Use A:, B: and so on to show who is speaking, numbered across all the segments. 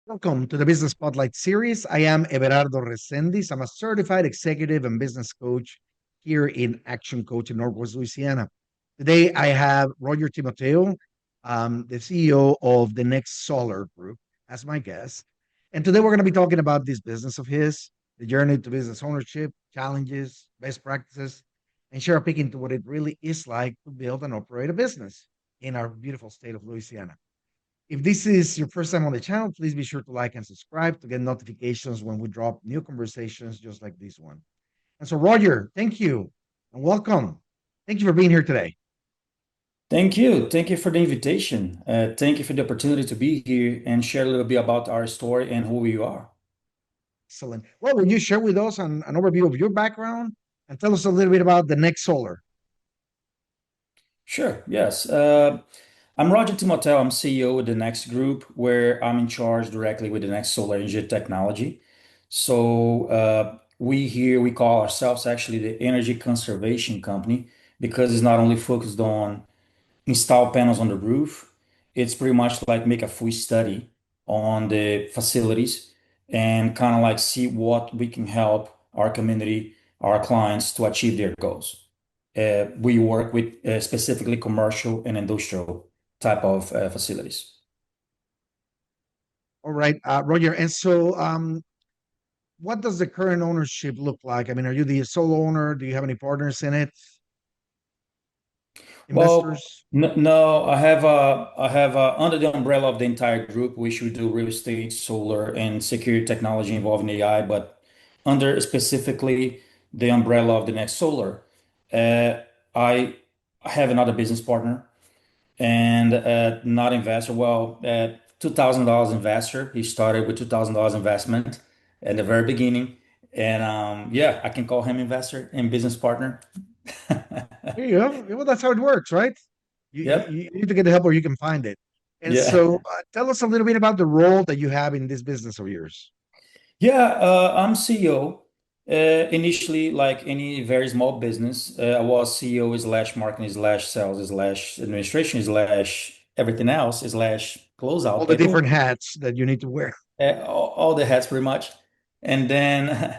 A: Welcome to the Business Spotlight series. I am Everardo Resendiz. I'm a certified executive and business coach here in Action Coach in Northwest Louisiana. Today, I have Roger Timoteo, the CEO of the Next Solar Group, as my guest. And today, we're going to be talking about this business of his, the journey to business ownership, challenges, best practices, and share a peek into what it really is like to build and operate a business in our beautiful state of Louisiana. If this is your first time on the channel, please be sure to like and subscribe to get notifications when we drop new conversations just like this one. And so, Roger, thank you and welcome. Thank you for being here today.
B: Thank you. Thank you for the invitation. Thank you for the opportunity to be here and share a little bit about our story and who you are.
A: Excellent. Well, will you share with us an overview of your background and tell us a little bit about the Next Solar?
B: Sure, yes. I'm Roger Timoteo. I'm CEO of the Next Group, where I'm in charge directly with the Next Solar Energy Technology. We call ourselves actually the Energy Conservation Company because it's not only focused on install panels on the roof. It's pretty much like make a full study on the facilities and kind of like see what we can help our community, our clients to achieve their goals. We work with specifically commercial and industrial type of facilities.
A: All right, Roger. And so, what does the current ownership look like? I mean, are you the sole owner? Do you have any partners in it?
B: Well,
A: Investors?
B: no, I have under the umbrella of the entire group, we should do real estate, solar, and security technology involving AI, but under specifically the umbrella of the Next Solar, uh, I have another business partner and not investor. Well, $2,000 investor. He started with $2,000 investment at the very beginning, and yeah, I can call him investor and business partner.
A: There you go. Well, that's how it works, right?
B: Yep.
A: You need to get the help where you can find it. And
B: Yeah.
A: so, tell us a little bit about the role that you have in this business of yours.
B: Yeah, I'm CEO. Initially, like any very small business, I was CEO slash marketing slash sales slash administration slash everything else slash
A: All
B: closeout
A: the
B: people.
A: different hats that you need to wear.
B: All the hats pretty much. And then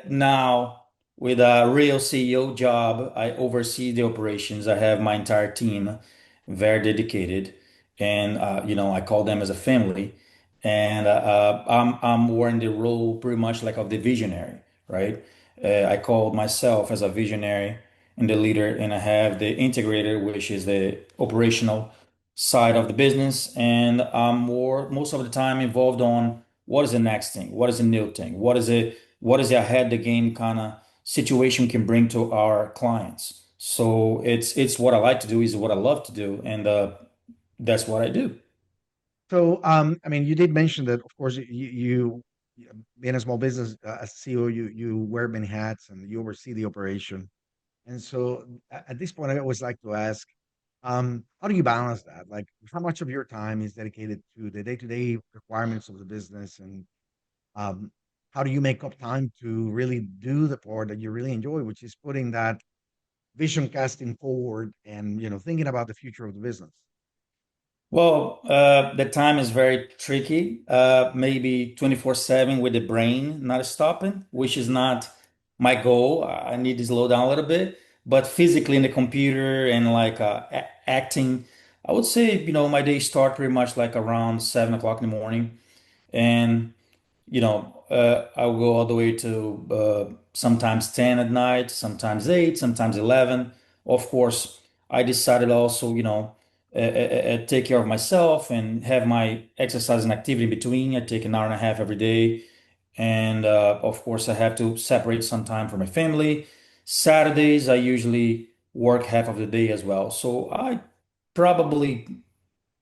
B: now with a real CEO job, I oversee the operations. I have my entire team, very dedicated, and I call them as a family. And I'm wearing the role pretty much like of the visionary, right? I call myself as a visionary and the leader, and I have the integrator, which is the operational side of the business, and I'm more most of the time involved on what is the next thing, what is the new thing, what is the ahead the game kind of situation we can bring to our clients. So it's what I like to do, is what I love to do, and that's what I do.
A: So, I mean, you did mention that, of course, being a small business as CEO, you wear many hats and you oversee the operation. And so, at this point, I always like to ask, how do you balance that? Like, how much of your time is dedicated to the day-to-day requirements of the business, and um, how do you make up time to really do the part that you really enjoy, which is putting that vision casting forward and thinking about the future of the business?
B: Well, the time is very tricky. Maybe 24/7 with the brain not stopping, which is not my goal. I need to slow down a little bit, but physically in the computer and like acting, I would say, my day start pretty much like around 7 o'clock in the morning. And I'll go all the way to sometimes 10 at night, sometimes 8, sometimes 11. Of course, I decided also, take care of myself and have my exercise and activity in between. I take an hour and a half every day. And of course, I have to separate some time for my family. Saturdays, I usually work half of the day as well. So I probably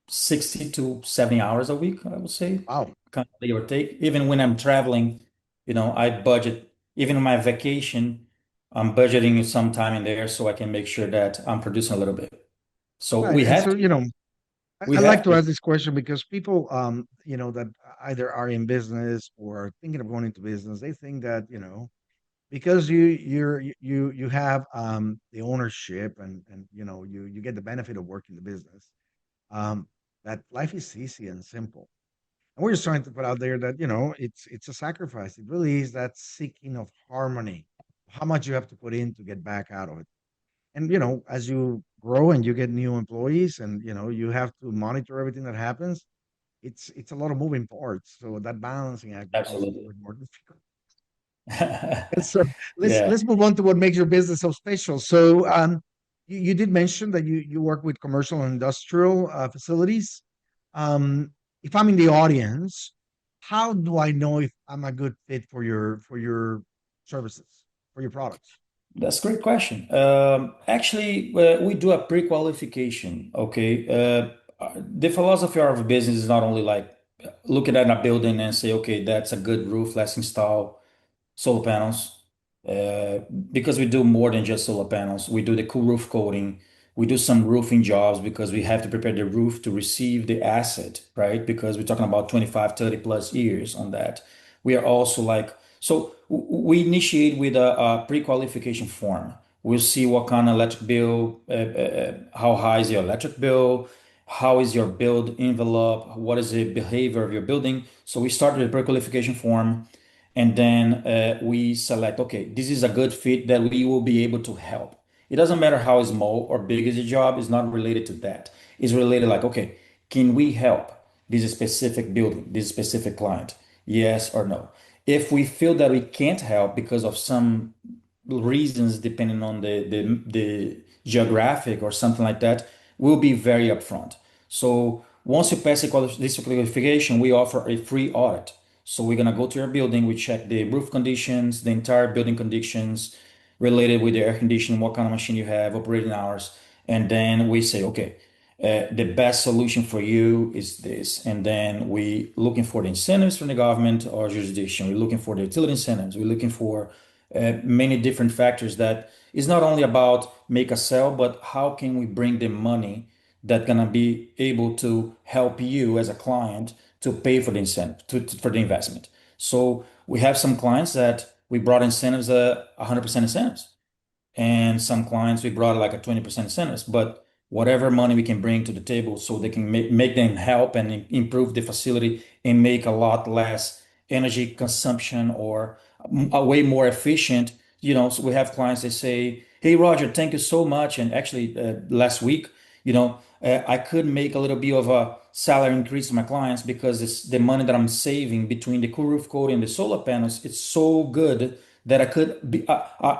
B: 60 to 70 hours a week, I would say,
A: Wow.
B: kind of give or take. Even when I'm traveling, I budget, even on my vacation, I'm budgeting some time in there so I can make sure that I'm producing a little bit. So
A: Right. And so,
B: we
A: I like
B: have
A: to
B: to.
A: ask this question because people, that either are in business or are thinking of going into business, they think that, because you have the ownership and you get the benefit of working the business, um, that life is easy and simple. And we're just trying to put out there that, it's a sacrifice. It really is that seeking of harmony, how much you have to put in to get back out of it. And, as you grow and you get new employees and, you have to monitor everything that happens, it's a lot of moving parts. So that balancing act becomes more
B: Absolutely.
A: and more difficult. And so let's
B: Yeah,
A: let's move on to what makes your business so special. So you did mention that you work with commercial and industrial facilities. Um, if I'm in the audience, how do I know if I'm a good fit for your services, for your products?
B: that's a great question. Actually, we do a pre-qualification. Okay. The philosophy of a business is not only like looking at a building and say, okay, that's a good roof, let's install solar panels, uh, because we do more than just solar panels. We do the cool roof coating. We do some roofing jobs because we have to prepare the roof to receive the asset, right? Because we're talking about 25, 30 plus years on that. We are also like, so we initiate with a pre-qualification form. We'll see what kind of electric bill, how high is your electric bill, how is your build envelope, what is the behavior of your building. So we start with the pre-qualification form, and then we select, okay, this is a good fit that we will be able to help. It doesn't matter how small or big is the job, it's not related to that. It's related like, okay, can we help this specific building, this specific client? Yes or no. If we feel that we can't help because of some reasons, depending on the geographic or something like that, we'll be very upfront. So once you pass this qualification, we offer a free audit. So we're gonna go to your building, we check the roof conditions, the entire building conditions related with the air conditioning, what kind of machine you have, operating hours, and then we say, okay, the best solution for you is this. And then we looking for the incentives from the government or jurisdiction. We're looking for the utility incentives. We're looking for many different factors that is not only about make a sell, but how can we bring the money that gonna be able to help you as a client to pay for the incentive for the investment. So we have some clients that we brought incentives, 100% incentives, and some clients we brought like a 20% incentives, but whatever money we can bring to the table so they can make them help and improve the facility and make a lot less energy consumption or a way more efficient. So we have clients that say, hey Roger, thank you so much. And actually last week, I could make a little bit of a salary increase to my clients because it's the money that I'm saving between the cool roof coating and the solar panels. It's so good that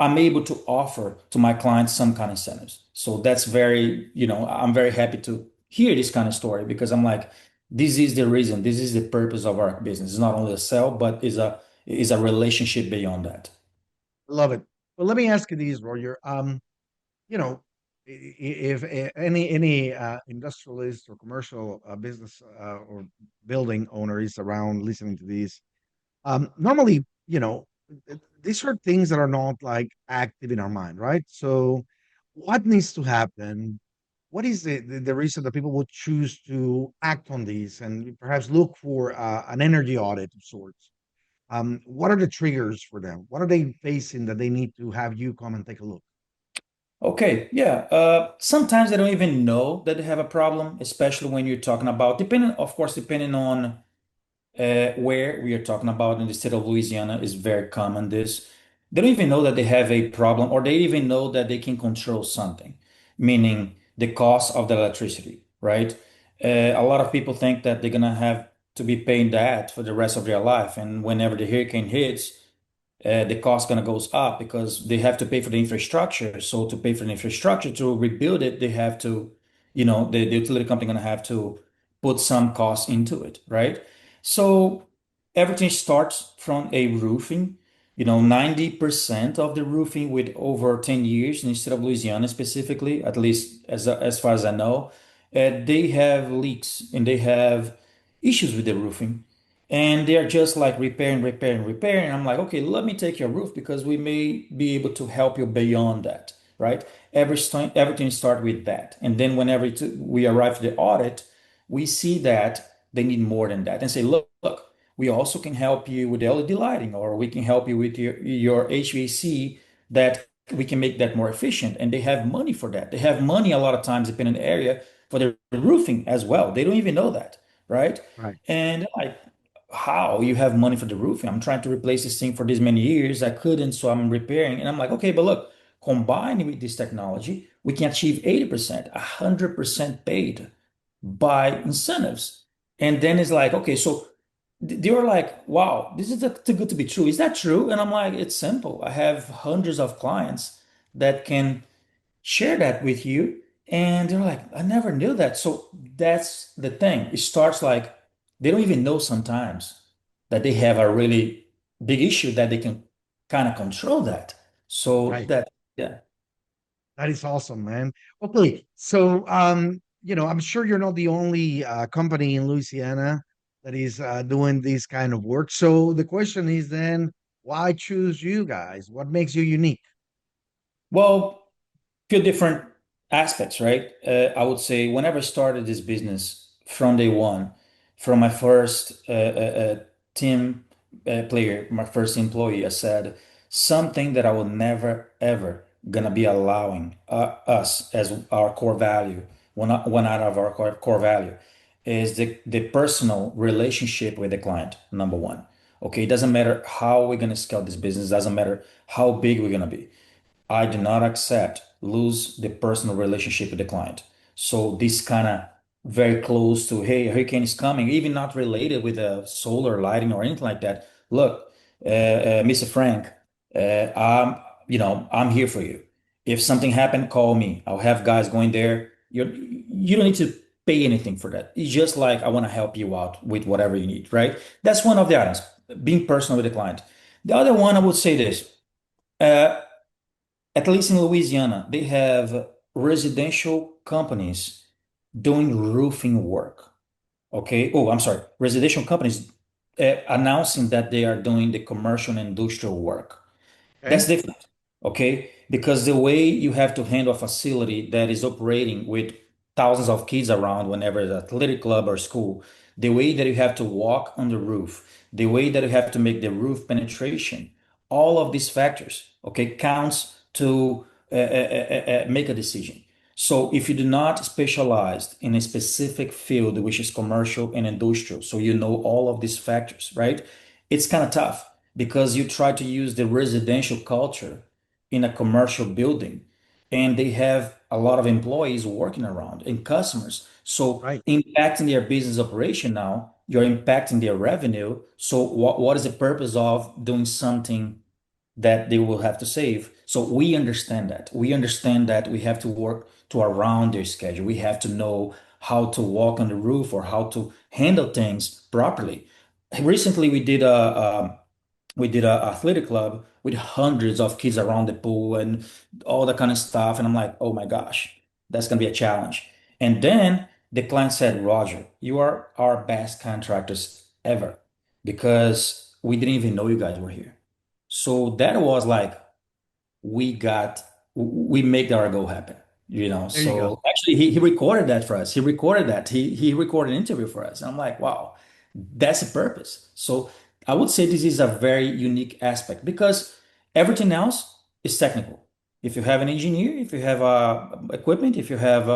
B: I'm able to offer to my clients some kind of incentives. So that's I'm very happy to hear this kind of story because I'm like, this is the reason, this is the purpose of our business. It's not only a sell, but is a relationship beyond that.
A: Love it. Well, let me ask you these, Roger. You know, if any industrialist or commercial business or building owner is around listening to these, normally, these are things that are not like active in our mind, right? So, what needs to happen? What is the reason that people would choose to act on these and perhaps look for an energy audit of sorts? What are the triggers for them? What are they facing that they need to have you come and take a look?
B: Okay, yeah. Sometimes they don't even know that they have a problem, especially when you're talking about, depending on where we are talking about in the state of Louisiana is very common. This they don't even know that they have a problem, or they even know that they can control something, meaning the cost of the electricity, right? A lot of people think that they're gonna have to be paying that for the rest of their life, and whenever the hurricane hits, the cost gonna goes up because they have to pay for the infrastructure. So to pay for the infrastructure to rebuild it, they have to, the utility company gonna have to put some cost into it, right? So everything starts from a roofing. 90% of the roofing with over 10 years in the state of Louisiana specifically, at least as far as I know, they have leaks and they have issues with the roofing, and they're just like repairing, repairing, repairing. I'm like, okay, let me take your roof because we may be able to help you beyond that, right? Everything start with that, and then whenever we arrive at the audit, we see that they need more than that, and say, look, we also can help you with LED lighting, or we can help you with your HVAC, that we can make that more efficient. And they have money for that. They have money a lot of times, depending on the area, for the roofing as well. They don't even know that, right?
A: Right.
B: And like, how you have money for the roofing? I'm trying to replace this thing for this many years. I couldn't, so I'm repairing. And I'm like, okay, but look, combined with this technology, we can achieve 80%, 100% paid by incentives. And then it's like, okay, so they were like, wow, this is too good to be true. Is that true? And I'm like, it's simple. I have hundreds of clients that can share that with you. And they're like, I never knew that. So that's the thing. It starts like they don't even know sometimes that they have a really big issue that they can kind of control that. So
A: Right.
B: that, yeah.
A: That is awesome, man. Okay, so I'm sure you're not the only company in Louisiana that is doing this kind of work. So the question is then, why choose you guys? What makes you unique?
B: Well, few different aspects, right? I would say whenever I started this business from day one, from my first team player, my first employee, I said something that I will never ever gonna be allowing us as our core value, one out of our core value, is the personal relationship with the client. Number one, okay, it doesn't matter how we're gonna scale this business, doesn't matter how big we're gonna be. I do not accept lose the personal relationship with the client. So this kind of very close to, hey, a hurricane is coming, even not related with solar lighting or anything like that. Look, Mr. Frank, I'm here for you. If something happened, call me. I'll have guys going there. You don't need to pay anything for that. It's just like I want to help you out with whatever you need, right? That's one of the items, being personal with the client. The other one, I would say this. Uh, at least in Louisiana, they have residential companies doing roofing work. Okay. Oh, I'm sorry. Residential companies announcing that they are doing the commercial and industrial work. That's
A: Okay.
B: different, okay? Because the way you have to handle a facility that is operating with thousands of kids around whenever it's athletic club or school, the way that you have to walk on the roof, the way that you have to make the roof penetration, all of these factors, okay, counts to make a decision. So if you do not specialize in a specific field, which is commercial and industrial, so you know all of these factors, right? It's kind of tough because you try to use the residential culture in a commercial building and they have a lot of employees working around and customers. So
A: Right.
B: impacting their business operation now, you're impacting their revenue. So what is the purpose of doing something that they will have to save? So we understand that. We understand that we have to work to around their schedule. We have to know how to walk on the roof or how to handle things properly. Recently, we did a athletic club with hundreds of kids around the pool and all that kind of stuff. And I'm like, oh my gosh, that's gonna be a challenge. And then the client said, Roger, you are our best contractors ever because we didn't even know you guys were here. So that was like we make our goal happen,
A: There you go.
B: so actually he recorded that for us. He recorded an interview for us, and I'm like, wow, that's the purpose. So I would say this is a very unique aspect because everything else is technical. If you have an engineer, if you have equipment, if you have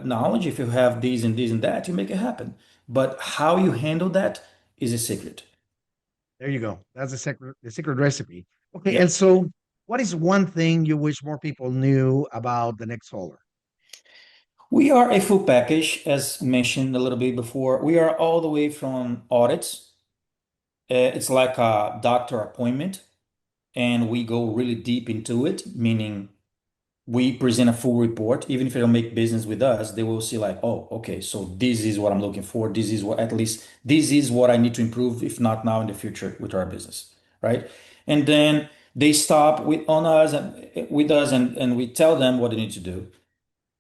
B: knowledge, if you have these and this and that, you make it happen. But how you handle that is a secret.
A: There you go. That's the secret recipe. Okay,
B: Yeah.
A: and so what is one thing you wish more people knew about the next solar?
B: We are a full package, as mentioned a little bit before. We are all the way from audits. It's like a doctor appointment, and we go really deep into it, meaning we present a full report. Even if they don't make business with us, they will see like, oh, okay, so this is what I'm looking for. This is what, at least, this is what I need to improve, if not now, in the future with our business, right? And then they stop with us and we tell them what they need to do.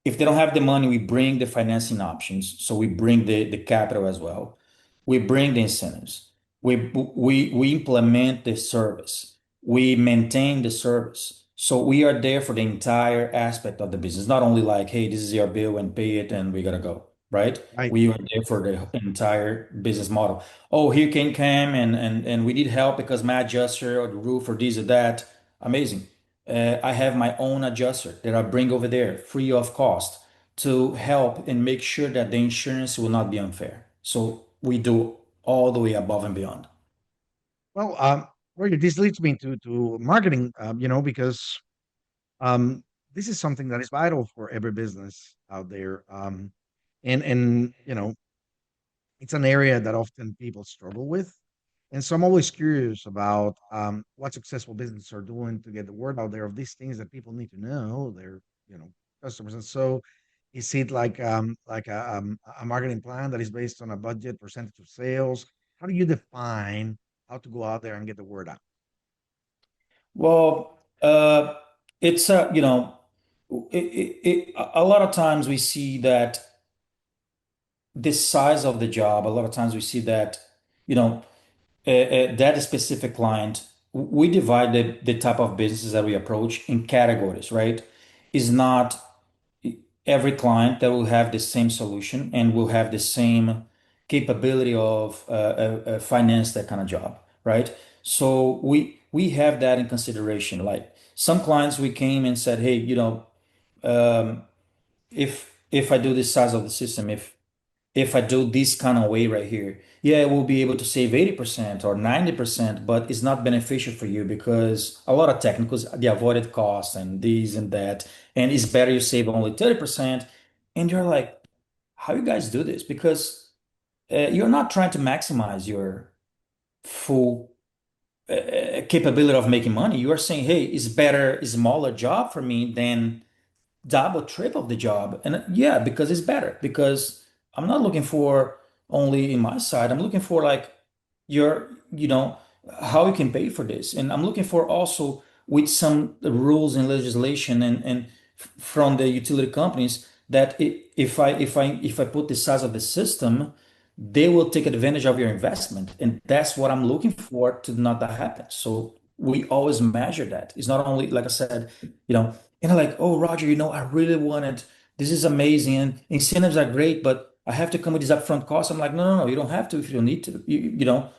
B: If they don't have the money, we bring the financing options. So we bring the capital as well. We bring the incentives. We implement the service. We maintain the service. So we are there for the entire aspect of the business, not only like, hey, this is your bill and pay it and we gotta go, right?
A: Right.
B: We are there for the entire business model. Oh, here can come and we need help because my adjuster or the roof or this or that. Amazing. I have my own adjuster that I bring over there free of cost to help and make sure that the insurance will not be unfair. So we do all the way above and beyond.
A: Well, Roger, this leads me to marketing. Because um, this is something that is vital for every business out there. And it's an area that often people struggle with. And so I'm always curious about what successful businesses are doing to get the word out there of these things that people need to know, their you know customers. And so is it like a marketing plan that is based on a budget, percentage of sales? How do you define how to go out there and get the word out?
B: Well, it's a lot of times we see that the size of the job. A lot of times we see that you know that specific client. We divide the type of businesses that we approach in categories, right? Is not every client that will have the same solution and will have the same capability of finance that kind of job, right? So we have that in consideration. Like some clients, we came and said, hey, um, if I do this size of the system, if I do this kind of way right here, yeah, we'll be able to save 80% or 90%, but it's not beneficial for you because a lot of technicals, the avoided costs and these and that, and it's better you save only 30%. And you're like, how you guys do this? Because you're not trying to maximize your full capability of making money. You are saying, hey, it's better, a smaller job for me than double, triple the job. And yeah, because it's better. Because I'm not looking for only in my side. I'm looking for like your, how you can pay for this. And I'm looking for also with some rules and legislation and from the utility companies that if I put the size of the system, they will take advantage of your investment. And that's what I'm looking for to not that happen. So we always measure that. It's not only, like I said, and I'm like, oh, Roger, I really wanted, this is amazing. And incentives are great, but I have to come with these upfront costs. I'm like, no, no, no, you don't have to if you don't need to.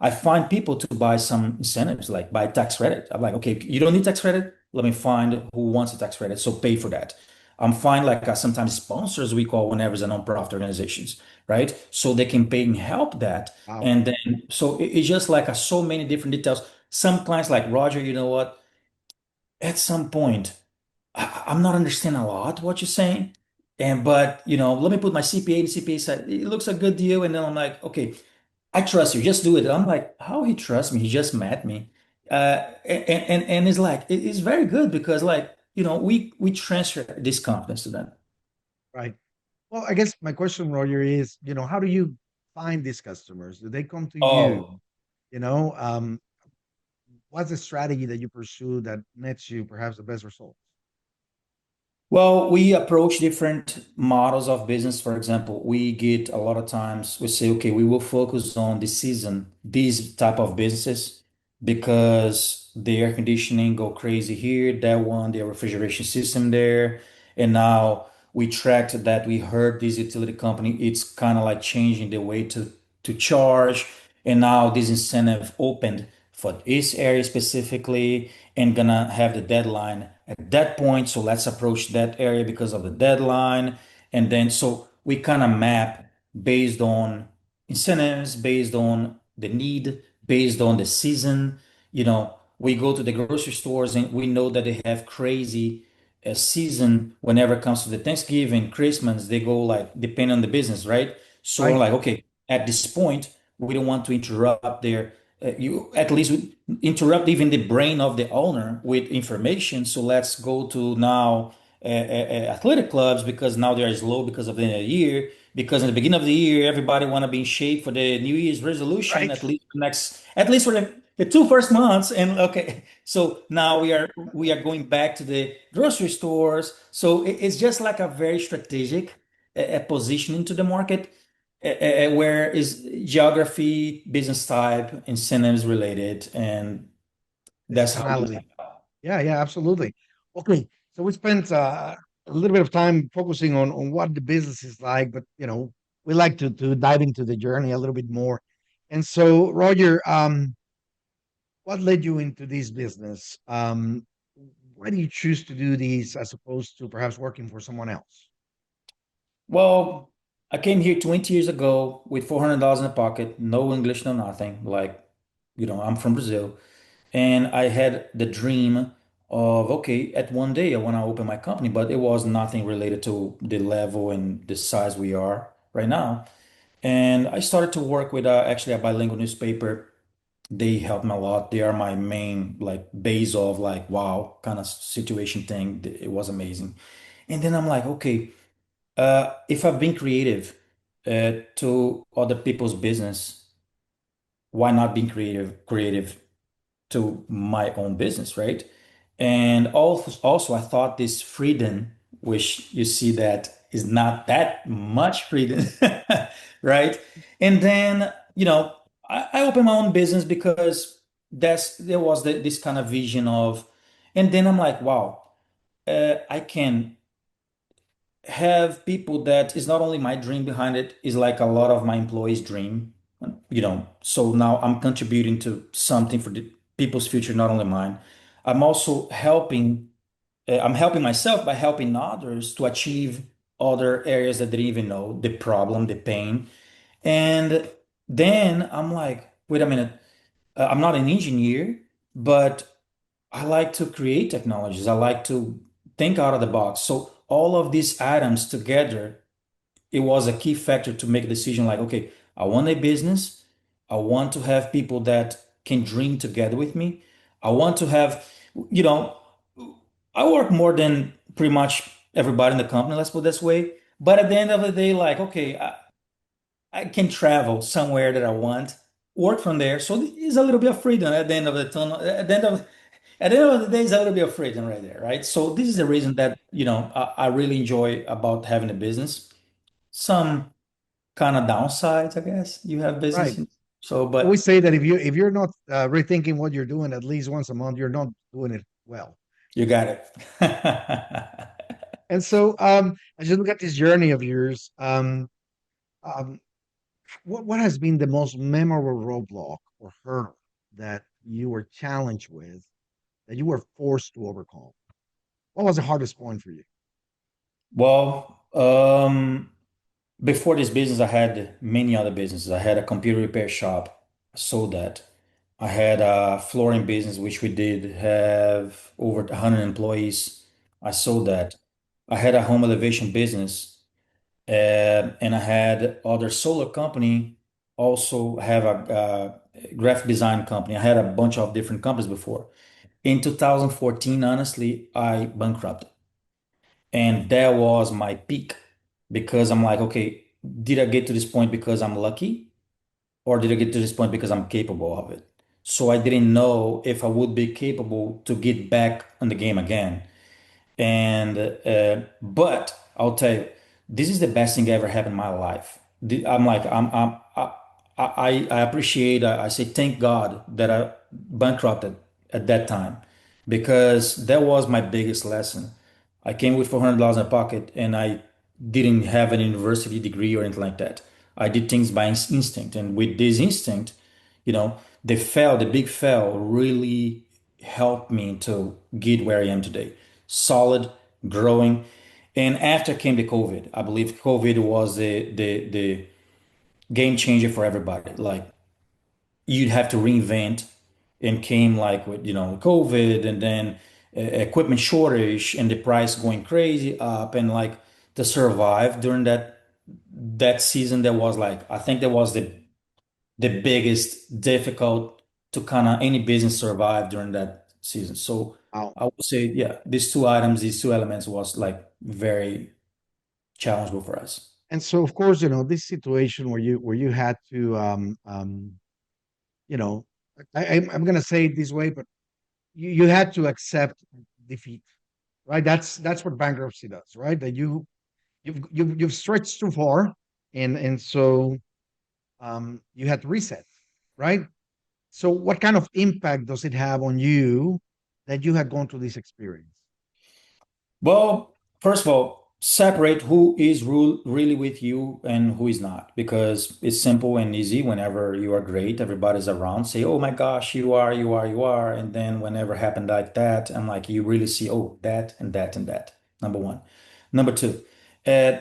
B: I find people to buy some incentives, like buy tax credit. I'm like, okay, you don't need tax credit. Let me find who wants a tax credit. So pay for that. I'm fine, like sometimes sponsors we call whenever it's a nonprofit organizations, right? So they can pay and help that.
A: Wow,
B: And then, so it's just like so many different details. Some clients like, Roger, you know what? At some point, I'm not understanding a lot what you're saying. But let me put my CPA and CPA said it looks a good deal. And then I'm like, okay, I trust you, just do it. And I'm like, how he trusts me? He just met me. And it's like it's very good because like, we transfer this confidence to them.
A: right. Well, I guess my question, Roger, is, how do you find these customers? Do they come to you?
B: Oh,
A: You know, um, what's the strategy that you pursue that nets you perhaps the best results?
B: well, we approach different models of business. For example, we get a lot of times we say, okay, we will focus on the season, these type of businesses, because the air conditioning go crazy here, that one, the refrigeration system there. And now we tracked that we heard this utility company, it's kind of like changing the way to charge. And now this incentive opened for this area specifically and gonna have the deadline at that point. So let's approach that area because of the deadline. And then so we kind of map based on incentives, based on the need, based on the season. We go to the grocery stores and we know that they have crazy season whenever it comes to the Thanksgiving, Christmas, they go like depending on the business, right? So we're
A: Right.
B: like, okay, at this point, we don't want to interrupt their you at least interrupt even the brain of the owner with information. So let's go to now athletic clubs because now they are slow because of the end of the year. Because in the beginning of the year, everybody want to be in shape for the New Year's resolution
A: Right.
B: at least for the two first months. And okay, so now we are going back to the grocery stores. So it's just like a very strategic position into the market where is geography, business type, incentives related, and
A: The
B: that's how we.
A: seasonality. Yeah, yeah, absolutely. Okay, so we spent a little bit of time focusing on what the business is like, but we like to dive into the journey a little bit more. And so, Roger, what led you into this business? Why do you choose to do these as opposed to perhaps working for someone else?
B: Well. I came here 20 years ago with $400 in the pocket, no English, no nothing. Like, I'm from Brazil. And I had the dream of, okay, at one day I want to open my company, but it was nothing related to the level and the size we are right now. And I started to work with actually a bilingual newspaper. They helped me a lot. They are my main like base of like wow kind of situation thing. It was amazing. And then I'm like, okay, if I've been creative to other people's business, why not being creative to my own business, right? And also I thought this freedom, which you see that is not that much freedom, right? And then, I opened my own business because there was this kind of vision of, and then I'm like, wow, I can have people that is not only my dream behind it, is like a lot of my employees' dream, So now I'm contributing to something for the people's future, not only mine. I'm also helping, I'm helping myself by helping others to achieve other areas that they didn't even know, the problem, the pain. And then I'm like, wait a minute, I'm not an engineer, but I like to create technologies. I like to think out of the box. So all of these items together, it was a key factor to make a decision like, okay, I want a business. I want to have people that can dream together with me. I want to have, you know, I work more than pretty much everybody in the company, let's put it this way. But at the end of the day, like, okay, I can travel somewhere that I want, work from there. So it's a little bit of freedom at the end of the tunnel. At the end of the day, it's a little bit of freedom right there, right? So this is the reason that, I really enjoy about having a business. Some kind of downsides, I guess. You have
A: Right.
B: business. So,
A: I always
B: but
A: say that if you're not rethinking what you're doing at least once a month, you're not doing it well.
B: you got it.
A: And so, as you look at this journey of yours, um, what has been the most memorable roadblock or hurdle that you were challenged with that you were forced to overcome? What was the hardest point for you?
B: Well, before this business, I had many other businesses. I had a computer repair shop. I sold that. I had a flooring business, which we did have over 100 employees. I sold that. I had a home elevation business, and I had other solar company. Also have a graphic design company. I had a bunch of different companies before. In 2014, honestly, I bankrupted. And that was my peak because I'm like, okay, did I get to this point because I'm lucky or did I get to this point because I'm capable of it? So I didn't know if I would be capable to get back on the game again. And but I'll tell you, this is the best thing ever happened in my life. I'm like I appreciate. I say thank God that I bankrupted at that time because that was my biggest lesson. I came with $400 in my pocket and I didn't have an university degree or anything like that. I did things by instinct, and with this instinct, the big fail really helped me to get where I am today. Solid, growing. And after came the COVID. I believe COVID was the game changer for everybody. Like you'd have to reinvent and came like with, COVID and then equipment shortage and the price going crazy up and like to survive during that season that was like I think that was the biggest difficult to kind of any business survive during that season. So
A: Wow.
B: I would say, yeah, these two elements was like very challengeable for us.
A: And so, of course, this situation where you had to, you know, I'm going to say it this way, but you had to accept defeat, right? That's what bankruptcy does, right? That you've stretched too far, and so you had to reset, right? So, what kind of impact does it have on you that you had gone through this experience?
B: Well, first of all, separate who is really with you and who is not, because it's simple and easy. Whenever you are great, everybody's around. Say, "Oh my gosh, you are, you are, you are," and then whenever happened like that, I'm like, you really see, oh, that and that and that. Number one. Number two, uh,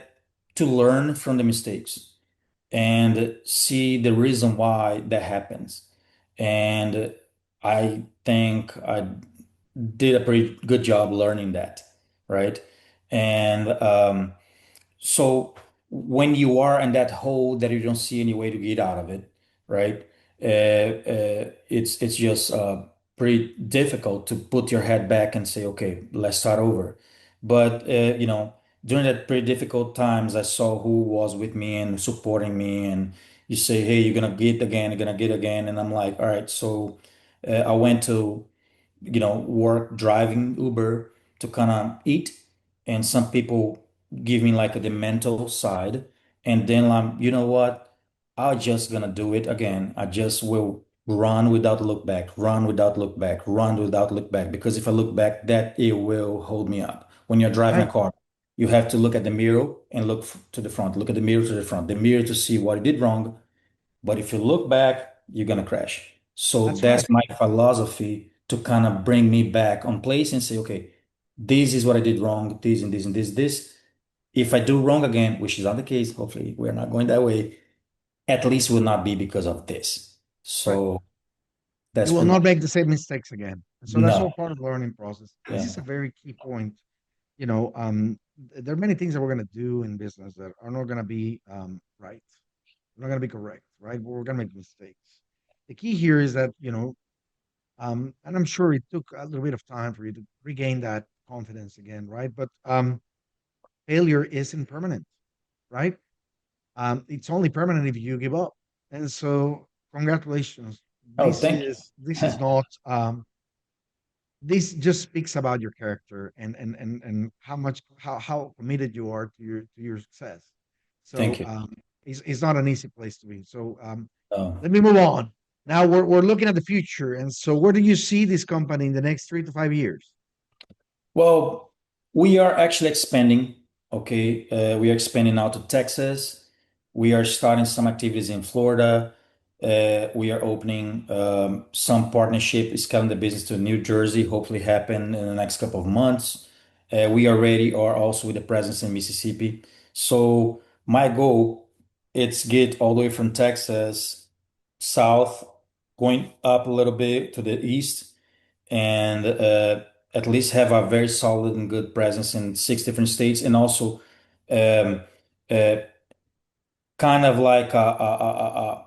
B: to learn from the mistakes and see the reason why that happens. And I think I did a pretty good job learning that, right? And so when you are in that hole that you don't see any way to get out of it, right? It's just pretty difficult to put your head back and say, okay, let's start over. But during that pretty difficult times, I saw who was with me and supporting me, and you say, hey, you're gonna get again, you're gonna get again, and I'm like, all right. So I went to work driving Uber to kind of eat. And some people give me like the mental side. And then I'm, you know what? I'm just gonna do it again. I just will run without look back, run without look back, run without look back. Because if I look back, that it will hold me up. When you're driving a
A: Right.
B: car, you have to look at the mirror and look to the front. Look at the mirror to the front. The mirror to see what you did wrong, but if you look back, you're gonna crash. So
A: That's right.
B: that's my philosophy to kind of bring me back on place and say, okay, this is what I did wrong, this and this and this. If I do wrong again, which is not the case, hopefully we're not going that way, at least will not be because of this.
A: Right.
B: So that's
A: You will
B: pretty
A: not
B: much
A: make the same mistakes again. And so that's
B: no.
A: all part of the learning process. This is a
B: Yeah.
A: very key point. You know, there are many things that we're going to do in business that are not going to be right. They're not going to be correct, right? We're going to make mistakes. The key here is that, and I'm sure it took a little bit of time for you to regain that confidence again, right? But failure isn't permanent, right? It's only permanent if you give up. And so, congratulations.
B: Oh,
A: This
B: thank
A: is this is not this just speaks about your character and how committed you are to your success.
B: thank
A: So
B: you.
A: it's not an easy place to be. So
B: Oh.
A: let me move on. Now we're looking at the future, and so where do you see this company in the next 3 to 5 years?
B: Well, we are actually expanding. Okay, we are expanding out to Texas. We are starting some activities in Florida. We are opening some partnership, scaling the business to New Jersey. Hopefully, happen in the next couple of months. We already are also with a presence in Mississippi. So my goal, it's get all the way from Texas south, going up a little bit to the east and at least have a very solid and good presence in 6 different states, and also um, uh, kind of like a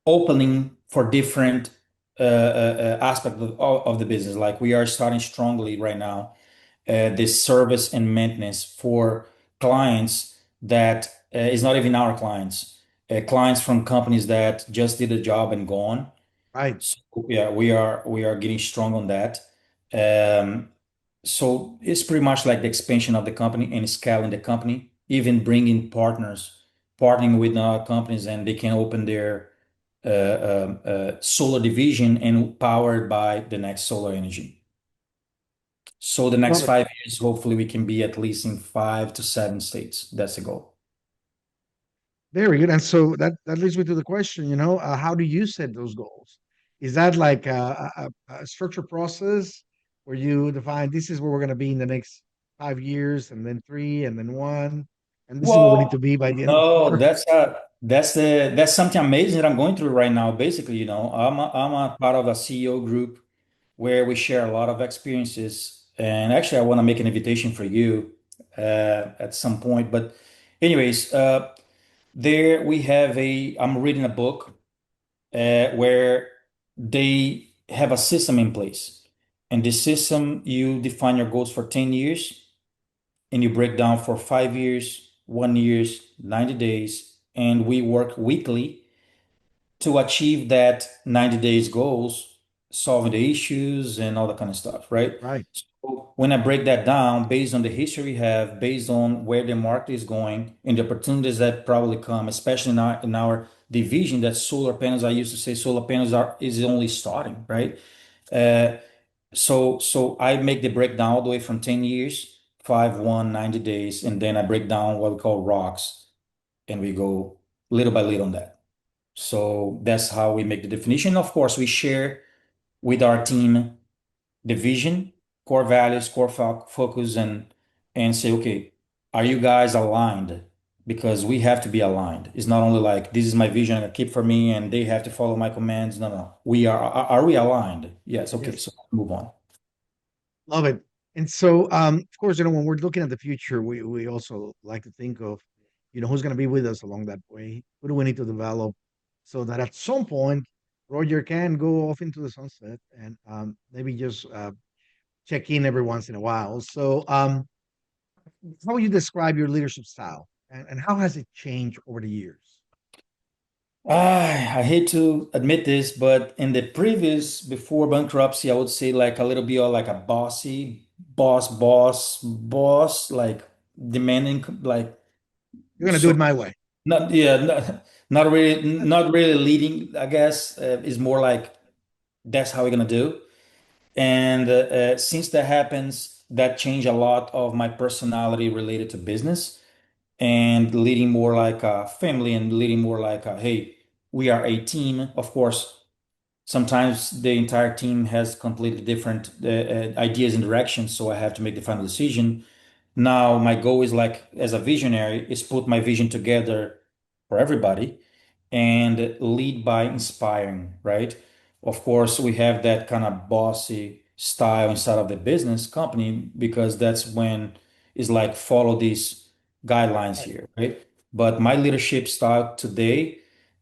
B: opening for different aspects of the business. Like we are starting strongly right now, this service and maintenance for clients that is not even our clients, clients from companies that just did a job and gone.
A: Right.
B: So yeah, we are getting strong on that. Um, so it's pretty much like the expansion of the company and scaling the company, even bringing partners, partnering with companies, and they can open their solar division and powered by the next solar energy. So the next
A: Love it.
B: 5 years, hopefully, we can be at least in 5 to 7 states. That's the goal.
A: Very good. And so that leads me to the question, how do you set those goals? Is that like a structured process where you define this is where we're going to be in the next 5 years, and then three, and then one, and this is where we need to
B: Well,
A: be by the end of
B: no,
A: four?
B: that's something amazing that I'm going through right now. Basically, I'm a part of a CEO group where we share a lot of experiences. And actually, I want to make an invitation for you at some point. But anyways, there we have I'm reading a book where they have a system in place. And this system, you define your goals for 10 years and you break down for 5 years, 1 years, 90 days, and we work weekly to achieve that 90 days goals, solving the issues and all that kind of stuff, right?
A: Right.
B: So when I break that down based on the history we have, based on where the market is going and the opportunities that probably come, especially in our division, that solar panels, I used to say solar panels is only starting, right? Uh, so I make the breakdown all the way from 10 years, 5, 1, 90 days, and then I break down what we call rocks, and we go little by little on that. So that's how we make the definition. Of course, we share with our team the vision, core values, core focus, and say, okay, are you guys aligned? because we have to be aligned. It's not only like this is my vision I keep for me and they have to follow my commands. No, no. We are we aligned? Yes. Okay.
A: Yes.
B: So move on.
A: Love it. And so, of course, when we're looking at the future, we also like to think of, who's going to be with us along that way. Who do we need to develop so that at some point, Roger can go off into the sunset and maybe just check in every once in a while. So, how would you describe your leadership style, and how has it changed over the years?
B: I hate to admit this, but in the previous, before bankruptcy, I would say like a little bit of like a bossy, boss, like demanding, like
A: You're going to do
B: so
A: it my way.
B: not, yeah, not really leading, I guess, is more like that's how we're gonna do. And since that happens, that changed a lot of my personality related to business and leading more like a family and leading more like a, hey, we are a team. Of course, sometimes the entire team has completely different ideas and directions, so I have to make the final decision. Now, my goal is like, as a visionary, is put my vision together for everybody and lead by inspiring, right? Of course, we have that kind of bossy style inside of the business company because that's when it's like follow these guidelines
A: Right.
B: here, right? But my leadership style today,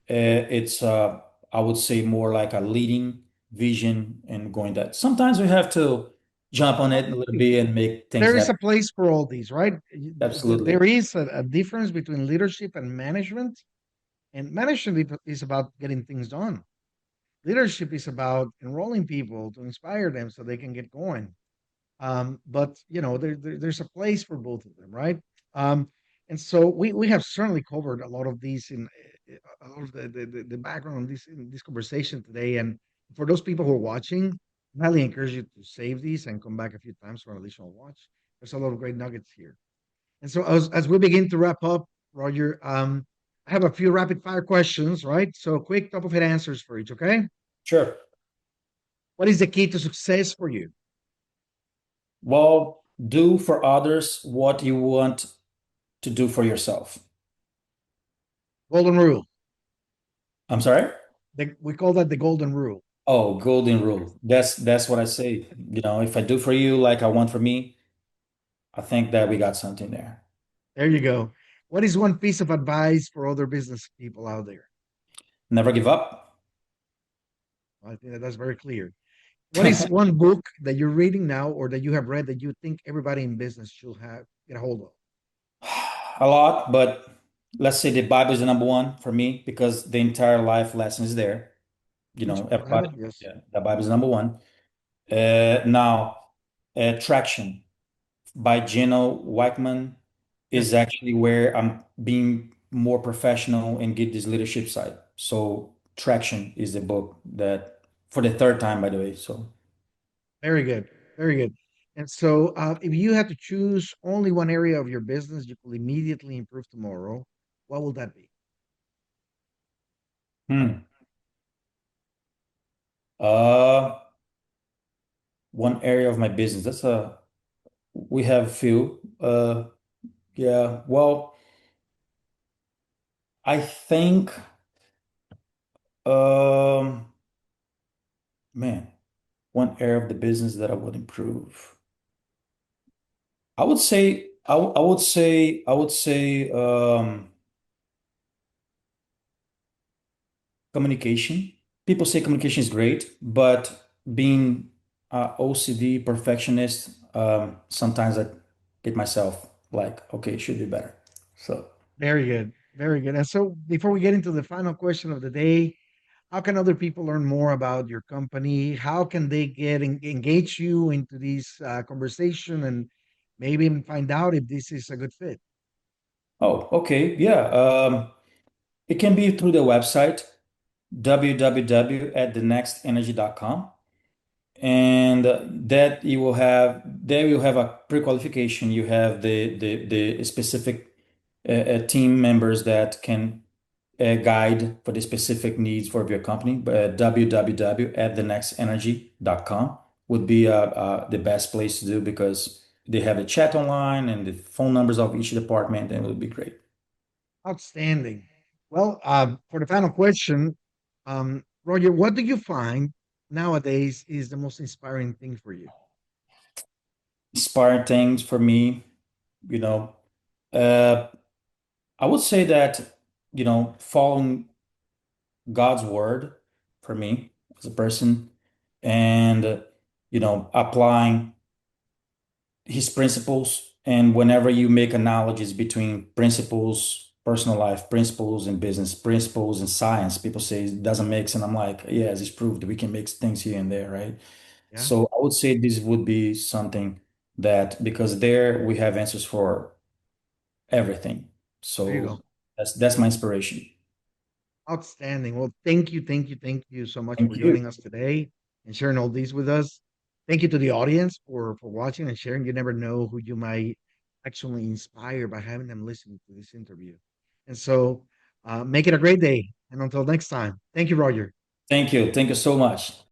B: it's I would say more like a leading vision and going that. Sometimes we have to jump on it a little bit and make things
A: There is
B: happen.
A: a place for all these, right? There
B: Absolutely.
A: is a difference between leadership and management, and management is about getting things done. Leadership is about enrolling people to inspire them so they can get going. But there's a place for both of them, right? Um, and so we have certainly covered a lot of these in a lot of the background on this in this conversation today. And for those people who are watching, I highly encourage you to save these and come back a few times for an additional watch. There's a lot of great nuggets here. And so as we begin to wrap up, Roger, I have a few rapid fire questions, right? So quick top of head answers for each, okay?
B: Sure.
A: What is the key to success for you?
B: Well, do for others what you want to do for yourself.
A: Golden rule.
B: I'm sorry?
A: We call that the golden rule.
B: Oh, golden rule. That's what I say. You know, if I do for you like I want for me, I think that we got something there.
A: There you go. What is one piece of advice for other business people out there?
B: Never give up.
A: I think that's very clear. What is one book that you're reading now or that you have read that you think everybody in business should have get a hold of?
B: A lot, but let's say the Bible is the number one for me because the entire life lesson is there. You
A: Teach
B: know,
A: me the
B: everybody,
A: Bible? Yes.
B: yeah, the Bible is number one. Now, Traction by Gino Wickman is
A: Yes.
B: actually where I'm being more professional and get this leadership side. So Traction is the book that for the third time, by the way. So,
A: Very good. Very good. And so, if you had to choose only one area of your business you could immediately improve tomorrow, what will that be?
B: hmm. Uh, one area of my business. We have a few. Yeah. Well, I think, um, man, one area of the business that I would improve. I would say, communication. People say communication is great, but being OCD perfectionist, sometimes I get myself like, okay, it should be better. So,
A: Very good. Very good. And so, before we get into the final question of the day, how can other people learn more about your company? How can they engage you into this conversation and maybe even find out if this is a good fit?
B: oh, okay, yeah. It can be through the website www at thenextenergy.com, and that you will have there you have a pre-qualification. You have the specific team members that can guide for the specific needs for your company. But www at thenextenergy.com would be the best place to do because they have a chat online and the phone numbers of each department, and it would be great.
A: Outstanding. Well, for the final question, Roger, what do you find nowadays is the most inspiring thing for you?
B: Inspiring things for me, you know, uh, I would say that, following God's word for me as a person and, applying his principles. And whenever you make analogies between principles, personal life principles and business principles and science, people say it doesn't make sense. I'm like, yes, it's proved we can make things here and there, right?
A: Yeah,
B: So I would say this would be something that because there we have answers for everything.
A: there you go.
B: So that's my inspiration.
A: Outstanding. Well, thank you, thank you, thank you so much
B: Thank
A: for
B: you.
A: joining us today and sharing all these with us. Thank you to the audience for watching and sharing. You never know who you might actually inspire by having them listen to this interview. And so, make it a great day. And until next time, thank you, Roger.
B: Thank you. Thank you so much.